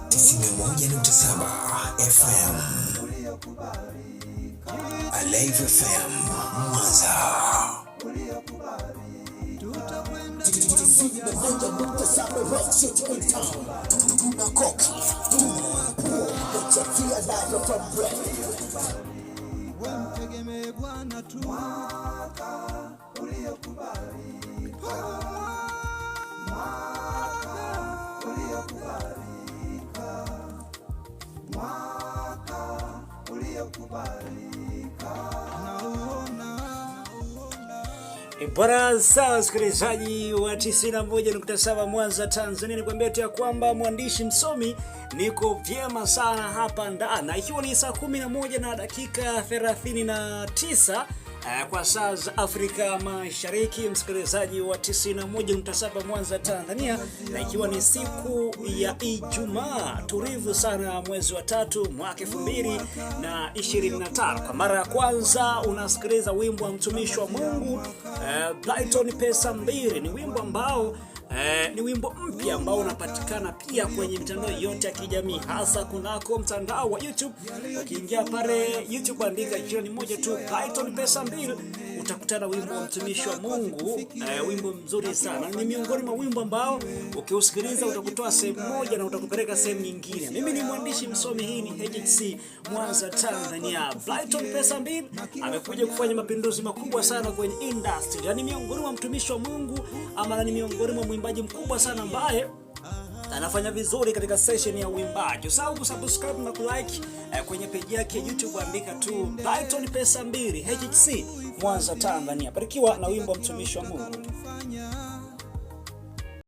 91.7 FM Alive FM Mwanza. Bwana sawa, msikilizaji wa 91.7 Mwanza Tanzania, nikwambia tu ya kwamba mwandishi msomi niko vyema sana hapa ndani, ikiwa ni saa 11 na dakika 39 kwa saa za Afrika Mashariki, msikilizaji wa 91.7 Mwanza Tanzania, na ikiwa ni siku ya Ijumaa tulivu sana, mwezi wa 3 mwaka 2025. Kwa mara ya kwanza unasikiliza wimbo wa mtumishi wa Mungu Brighton Pesa Mbili. Ni wimbo ambao ni wimbo mpya ambao unapatikana pia kwenye mitandao yote ya kijamii, hasa kunako mtandao wa YouTube. Ukiingia pale YouTube andika jina moja tu, Brighton Pesa Mbili, utakutana wimbo wa mtumishi wa Mungu. Wimbo mzuri sana, ni miongoni mwa wimbo ambao ukiusikiliza utakutoa sehemu moja na utakupeleka sehemu nyingine. Mimi ni mwandishi msomi, hii ni HHC Mwanza Tanzania. Brighton Pesa Mbili amekuja kufanya mapinduzi makubwa sana kwenye industry. Yaani miongoni mwa mtumishi wa Mungu, ama ni miongoni mwa mwimbaji mkubwa sana ambaye anafanya vizuri katika session ya uimbaji. Usahau kusubscribe na kulike kwenye page yake YouTube, andika tu Brighton Pesa Mbili HHC Mwanza Tanzania. Barikiwa na wimbo wa mtumishi wa Mungu.